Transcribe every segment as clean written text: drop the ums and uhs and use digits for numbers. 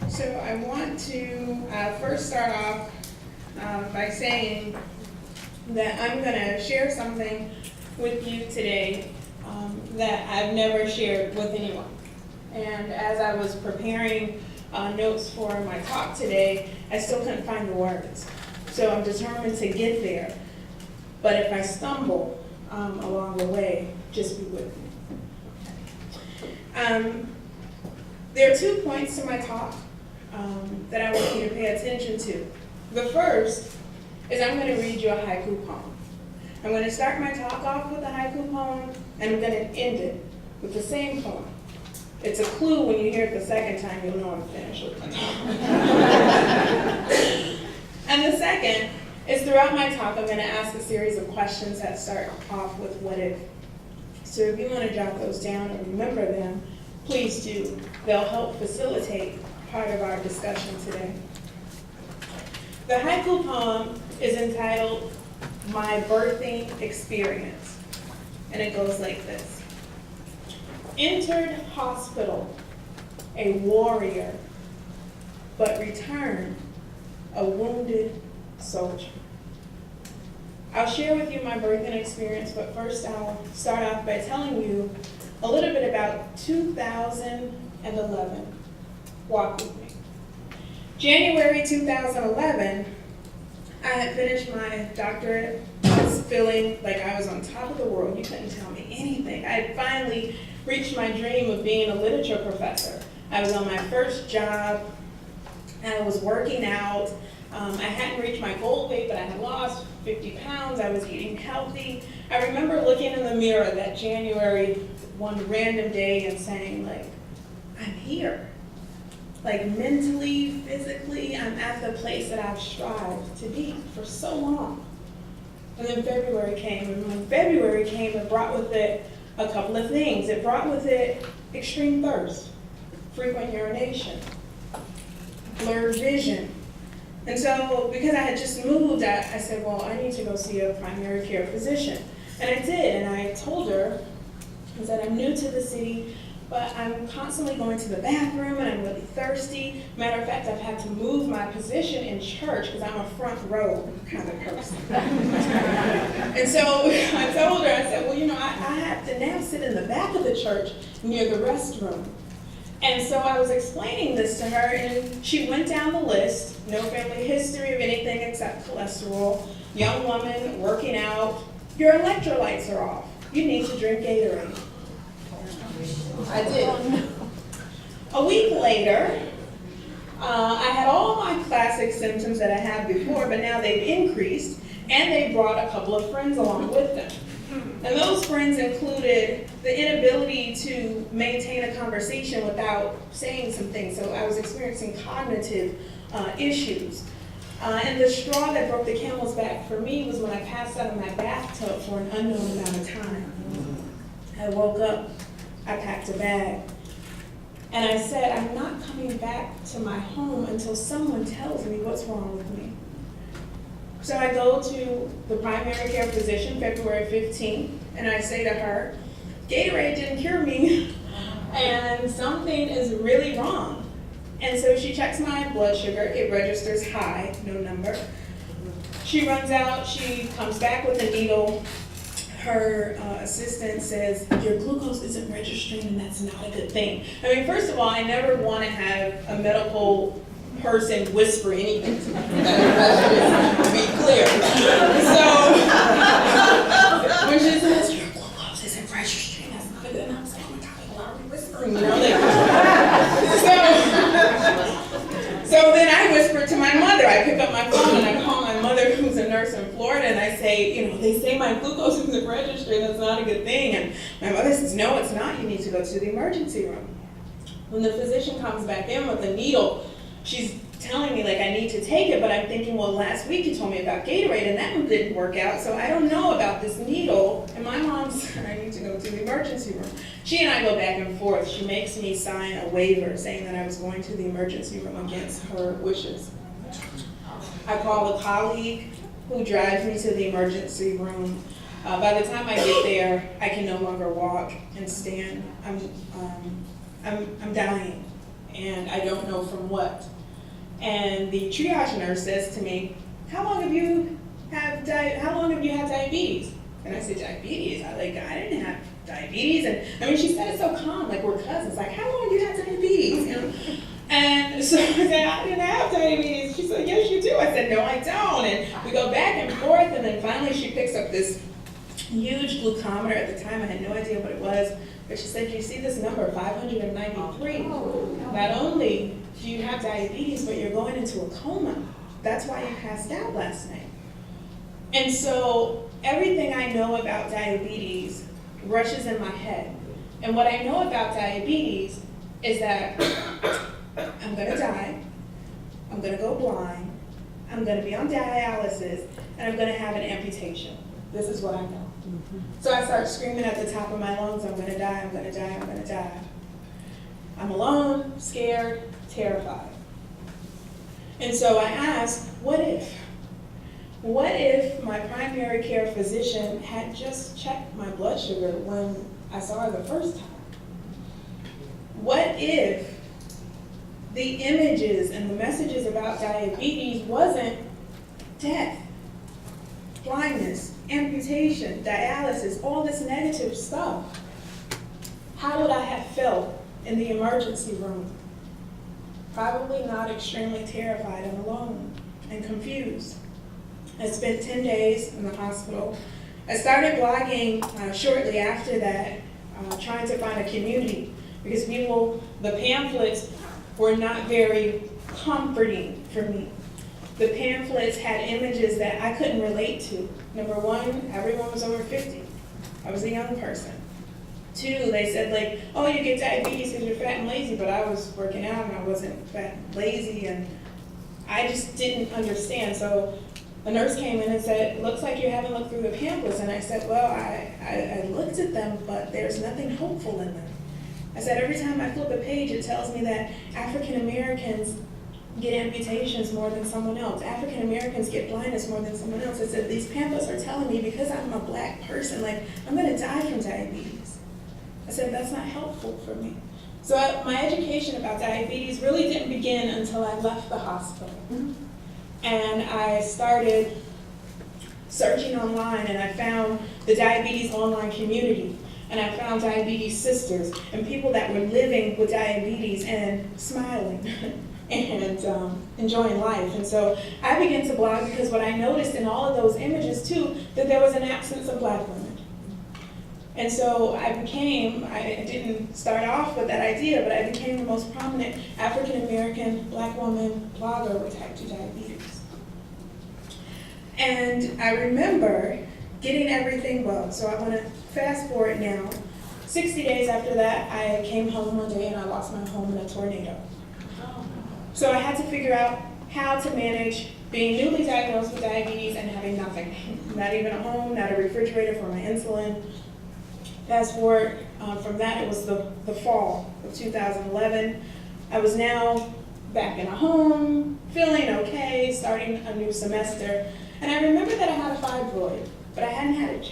So I want to first start off by saying that I'm going to share something with you today that I've never shared with anyone. And as I was preparing notes for my talk today, I still couldn't find the words. So I'm determined to get there. But if I stumble along the way, just be with me. There are 2 points to my talk that I want you to pay attention to. The first is I'm going to read you a haiku poem. I'm going to start my talk off with a haiku poem, and I'm going to end it with the same poem. It's a clue when you hear it the second time, you'll know I'm finished with my talk. And the second is throughout my talk, I'm going to ask a series of questions that start off with what if. So if you want to jot those down or remember them, please do. They'll help facilitate part of our discussion today. The haiku poem is entitled, My Birthing Experience, and it goes like this. Entered hospital, a warrior, but returned a wounded soldier. I'll share with you my birthing experience, but first I'll start off by telling you a little bit about 2011. Walk with me. January 2011, I had finished my doctorate. I was feeling like I was on top of the world. You couldn't tell me anything. I had finally reached my dream of being a literature professor. I was on my first job, and I was working out. I hadn't reached my goal weight, but I had lost 50 pounds. I was eating healthy. I remember looking in the mirror that January, one random day, and saying, like, I'm here. Like mentally, physically, I'm at the place that I've strived to be for so long. And then February came, and when February came, it brought with it a couple of things. It brought with it extreme thirst, frequent urination, blurred vision. And so, because I had just moved, I said, well, I need to go see a primary care physician. And I did, and I told her, I said, I'm new to the city, but I'm constantly going to the bathroom, and I'm really thirsty. Matter of fact, I've had to move my position in church because I'm a front row kind of person. And so I told her, I said, well, you know, I have to now sit in the back of the church near the restroom. And so I was explaining this to her, and she went down the list. No family history of anything except cholesterol. Young woman, working out. Your electrolytes are off. You need to drink Gatorade. I did. A week later, I had all my classic symptoms that I had before, but now they've increased, and they brought a couple of friends along with them. And those friends included the inability to maintain a conversation without saying some things. So I was experiencing cognitive issues. And the straw that broke the camel's back for me was when I passed out of my bathtub for an unknown amount of time. I woke up, I packed a bag, and I said, I'm not coming back to my home until someone tells me what's wrong with me. So I go to the primary care physician February 15th, and I say to her, Gatorade didn't cure me, and something is really wrong. And so she checks my blood sugar. It registers high, no number. She runs out. She comes back with a needle. Her assistant says, your glucose isn't registering, and that's not a good thing. I mean, first of all, I never want to have a medical person whisper anything to me. Let's just be clear. So when she says, your glucose isn't registering, that's not a good, and I was like, oh my God, why are we whispering? You know, so then I whispered to my mother. I pick up my phone and I call my mother, who's a nurse in Florida, and I say, you know, they say my glucose isn't registering, that's not a good thing. And my mother says, no, it's not. You need to go to the emergency room. When the physician comes back in with a needle, she's telling me, like, I need to take it, but I'm thinking, well, last week you told me about Gatorade, and that one didn't work out, so I don't know about this needle. And my mom's, I need to go to the emergency room. She and I go back and forth. She makes me sign a waiver saying that I was going to the emergency room against her wishes. I call a colleague who drives me to the emergency room. By the time I get there, I can no longer walk and stand. I'm dying. and I don't know from what. And the triage nurse says to me, how long have you had diabetes? And I said, diabetes? I didn't have diabetes. And I mean, she said it so calm, like we're cousins. Like, how long have you had diabetes? You know? And so I said, I didn't have diabetes. She said, yes, you do. I said, no, I don't. And we go back and forth, and then finally she picks up this huge glucometer. At the time, I had no idea what it was. But she said, you see this number, 593. Not only do you have diabetes, but you're going into a coma. That's why you passed out last night. And so everything I know about diabetes rushes in my head. And what I know about diabetes is that I'm going to die, I'm going to go blind, I'm going to be on dialysis, and I'm going to have an amputation. This is what I know. So I start screaming at the top of my lungs, I'm going to die, I'm going to die, I'm going to die. I'm alone, scared, terrified. And so I asked, what if? What if my primary care physician had just checked my blood sugar when I saw her the first time? What if the images and the messages about diabetes wasn't death, blindness, amputation, dialysis, all this negative stuff? How would I have felt in the emergency room? Probably not, extremely terrified and alone and confused. I spent 10 days in the hospital. I started blogging shortly after that, trying to find a community, because the pamphlets were not very comforting for me. The pamphlets had images that I couldn't relate to. Number one, everyone was over 50. I was a young person. Two, they said like, oh, you get diabetes because you're fat and lazy, but I was working out and I wasn't fat and lazy, and I just didn't understand. So the nurse came in and said, looks like you haven't looked through the pamphlets. And I said, well, I looked at them, but there's nothing hopeful in them. I said, every time I flip a page, it tells me that African Americans get amputations more than someone else. African Americans get blindness more than someone else. I said, these pamphlets are telling me because I'm a black person, like, I'm gonna die from diabetes. I said, that's not helpful for me. So my education about diabetes really didn't begin until I left the hospital. And I started searching online, and I found the diabetes online community. And I found diabetes sisters and people that were living with diabetes and smiling and enjoying life. And so I began to blog because what I noticed in all of those images too, that there was an absence of black women. And so I didn't start off with that idea, but I became the most prominent African American black woman blogger with type 2 diabetes. And I remember getting everything well. So I want to fast forward now. 60 days after that, I came home one day and I lost my home in a tornado. So I had to figure out how to manage being newly diagnosed with diabetes and having nothing. Not even a home, not a refrigerator for my insulin. Fast forward from that, it was the fall of 2011. I was now back in a home, feeling okay, starting a new semester. And I remember that I had a fibroid, but I hadn't had it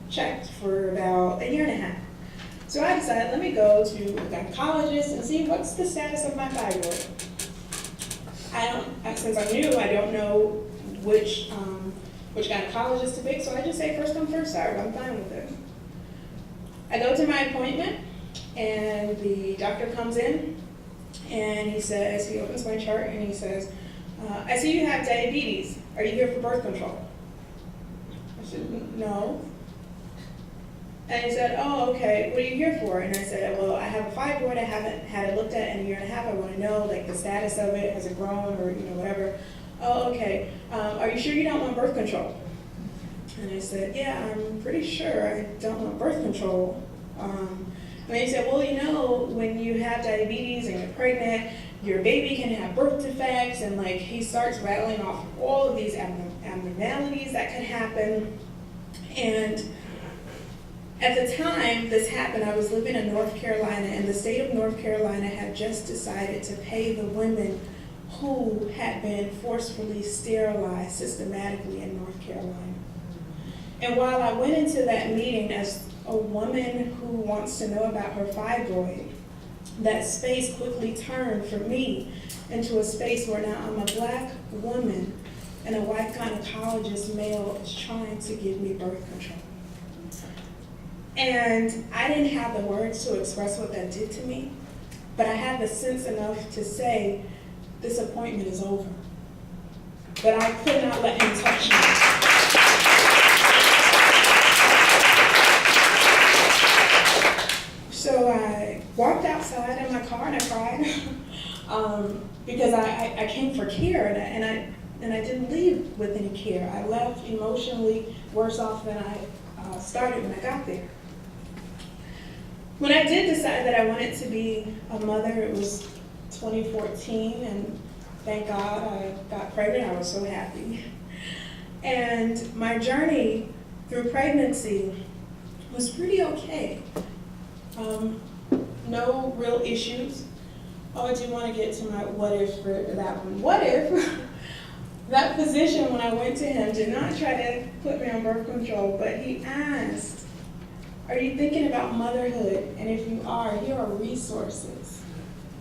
checked for about a year and a half. So I decided, let me go to a gynecologist and see what's the status of my fibroid. Since I'm new, I don't know which gynecologist to pick, so I just say first come, first served. I'm fine with it. I go to my appointment, and the doctor comes in, and he opens my chart, and he says, I see you have diabetes. Are you here for birth control? I said, no. And he said, oh, okay, what are you here for? And I said, well, I have a fibroid. I haven't had it looked at in a year and a half. I want to know, like, the status of it. Has it grown or, whatever? Oh, okay. Are you sure you don't want birth control? And I said, yeah, I'm pretty sure I don't want birth control. And he said, well, when you have diabetes and you're pregnant, your baby can have birth defects. And, like, he starts rattling off all of these abnormalities that could happen. And at the time this happened, I was living in North Carolina, and the state of North Carolina had just decided to pay the women who had been forcefully sterilized systematically in North Carolina. And while I went into that meeting as a woman who wants to know about her fibroid, that space quickly turned for me into a space where now I'm a Black woman and a white gynecologist male is trying to give me birth control. And I didn't have the words to express what that did to me, but I had the sense enough to say, this appointment is over. But I could not let him touch me. So I walked outside in my car and I cried because I came for care and I didn't leave with any care. I left emotionally worse off than I started when I got there. When I did decide that I wanted to be a mother, it was 2014, and thank God I got pregnant. I was so happy. And my journey through pregnancy was pretty okay. No real issues. Oh, I do want to get to my what if for that one. What if that physician, when I went to him, did not try to put me on birth control, but he asked, are you thinking about motherhood? And if you are, here are resources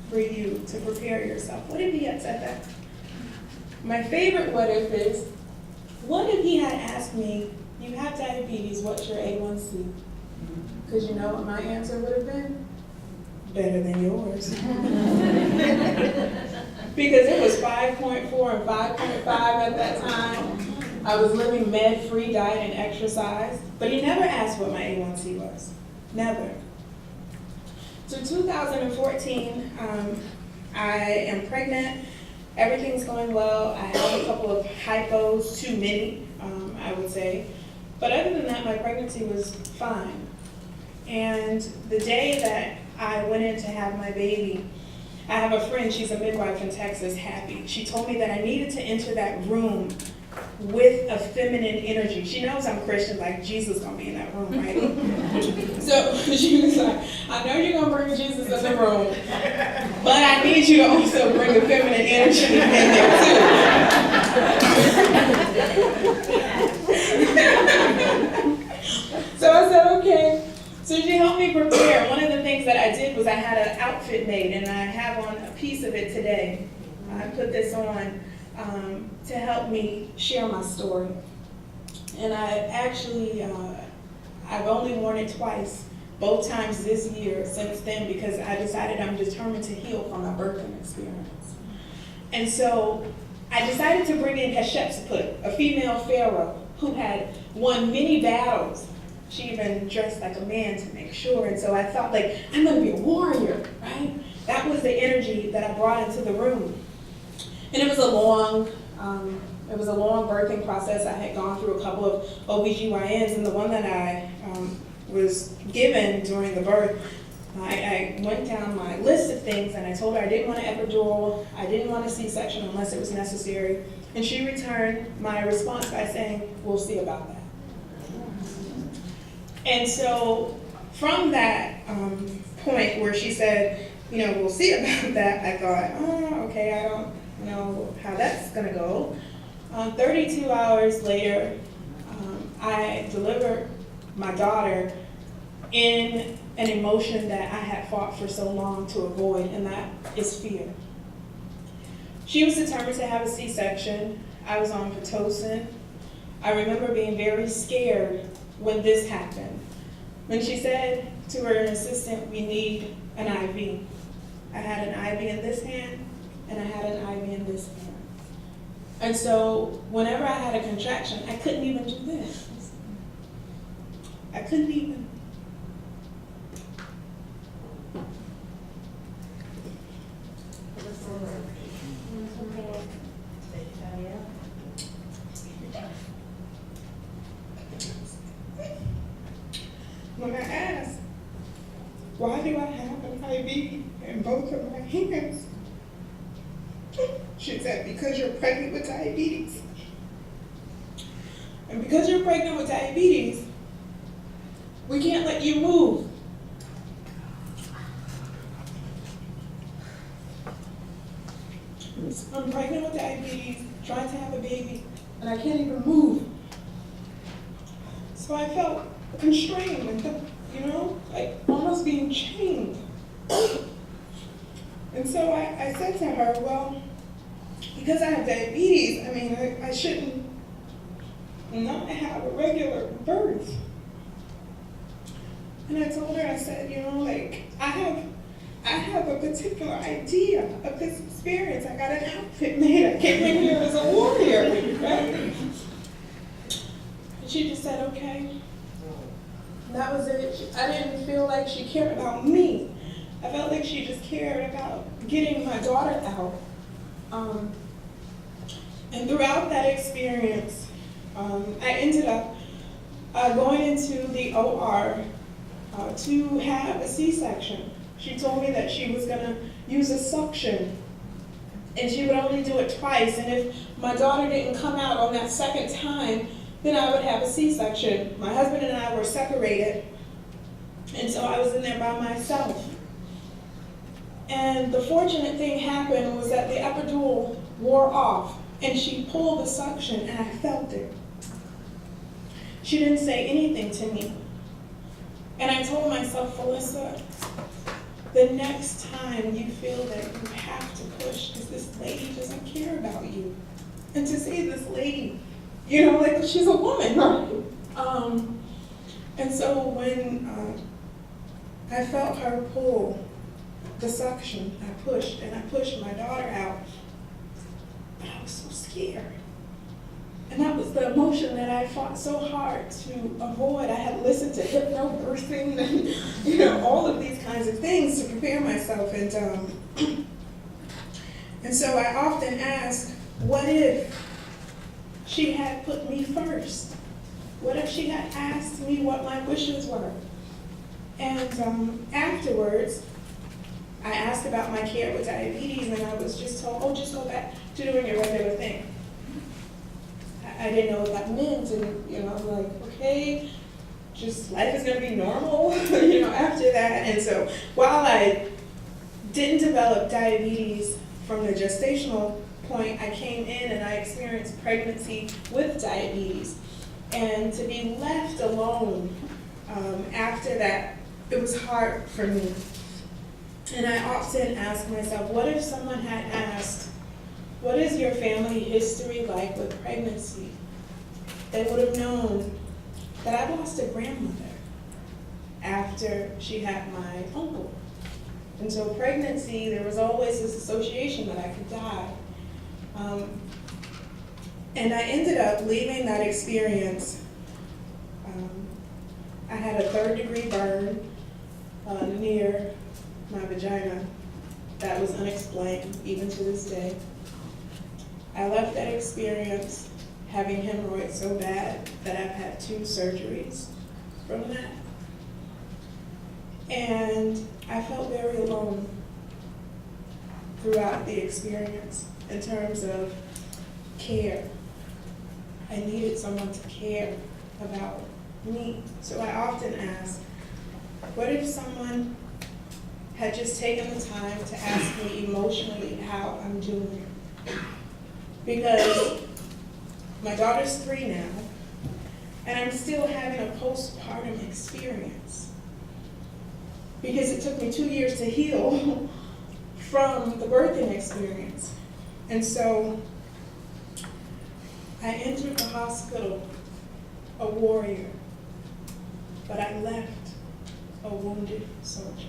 for you to prepare yourself. What if he had said that? My favorite what if is, what if he had asked me, you have diabetes, what's your A1C? Because you know what my answer would have been? Better than yours. Because it was 5.4 and 5.5 at that time. I was living med-free diet and exercise, but he never asked what my A1C was. Never. So 2014, I am pregnant. Everything's going well. I have a couple of hypos, too many, I would say. But other than that, my pregnancy was fine. And the day that I went in to have my baby, I have a friend, she's a midwife in Texas, Happy. She told me that I needed to enter that room with a feminine energy. She knows I'm Christian, like Jesus gonna be in that room, right? So she was like, I know you're gonna bring Jesus in the room, but I need you to also bring a feminine energy in there too. So I said, okay. So she helped me prepare. One of the things that I did was I had an outfit made, and I have on a piece of it today. I put this on to help me share my story. And I actually, I've only worn it twice, both times this year since then, because I decided I'm determined to heal from my birthing experience. And so I decided to bring in Hatshepsut, a female pharaoh who had won many battles. She even dressed like a man to make sure. And so I thought, like, I'm gonna be a warrior, right? That was the energy that I brought into the room. And it was a long birthing process. I had gone through a couple of OBGYNs, and the one that I was given during the birth, I went down my list of things, and I told her I didn't want an epidural, I didn't want a C-section unless it was necessary. And she returned my response by saying, we'll see about that. And so from that point where she said, you know, we'll see about that, I thought, oh, okay, I don't know how that's gonna go. 32 hours later, I delivered my daughter in an emotion that I had fought for so long to avoid, and that is fear. She was determined to have a C-section. I was on Pitocin. I remember being very scared when this happened. When she said to her assistant, we need an IV. I had an IV in this hand, and I had an IV in this hand. And so whenever I had a contraction, I couldn't even do this. I couldn't even. When I asked, why do I have an IV in both of my hands? She said, because you're pregnant with diabetes. And because you're pregnant with diabetes, we can't let you move. So I'm pregnant with diabetes, trying to have a baby, and I can't even move. So I felt constrained and, like almost being chained. And so I said to her, well, because I have diabetes, I mean, I shouldn't not have a regular birth. And I told her, I said, you know, like, I have a particular idea of this experience. I got an outfit made. I came in here as a warrior, right? And she just said, okay. That was it. I didn't feel like she cared about me. I felt like she just cared about getting my daughter out. And throughout that experience, I ended up going into the OR to have a C-section. She told me that she was going to use a suction, and she would only do it twice. And if my daughter didn't come out on that second time, then I would have a C-section. My husband and I were separated, and so I was in there by myself. And the fortunate thing happened was that the epidural wore off, and she pulled the suction, and I felt it. She didn't say anything to me. And I told myself, Phyllisa, the next time you feel that you have to push because this lady doesn't care about you. And to say this lady, you know, like she's a woman, right? And so when I felt her pull the suction, I pushed, and I pushed my daughter out. But I was so scared. And that was the emotion that I fought so hard to avoid. I had listened to hypnobirthing and, you know, all of these kinds of things to prepare myself. And so I often ask, what if she had put me first? What if she had asked me what my wishes were? And afterwards, I asked about my care with diabetes, and I was just told, oh, just go back to doing your regular thing. I didn't know what that meant, and, you know, I'm like, okay, just life is gonna be normal, you know, after that. And so while I didn't develop diabetes from the gestational point, I came in and I experienced pregnancy with diabetes. And to be left alone after that, it was hard for me. And I often ask myself, what if someone had asked, what is your family history like with pregnancy? They would have known that I lost a grandmother after she had my uncle. And so pregnancy, there was always this association that I could die. And I ended up leaving that experience. I had a 3rd-degree burn near my vagina that was unexplained even to this day. I left that experience having hemorrhoids so bad that I've had 2 surgeries from that. And I felt very alone throughout the experience in terms of care. I needed someone to care about me. So I often ask, what if someone had just taken the time to ask me emotionally how I'm doing? Because my daughter's 3 now, and I'm still having a postpartum experience. Because it took me 2 years to heal from the birthing experience. And so I entered the hospital a warrior, but I left a wounded soldier.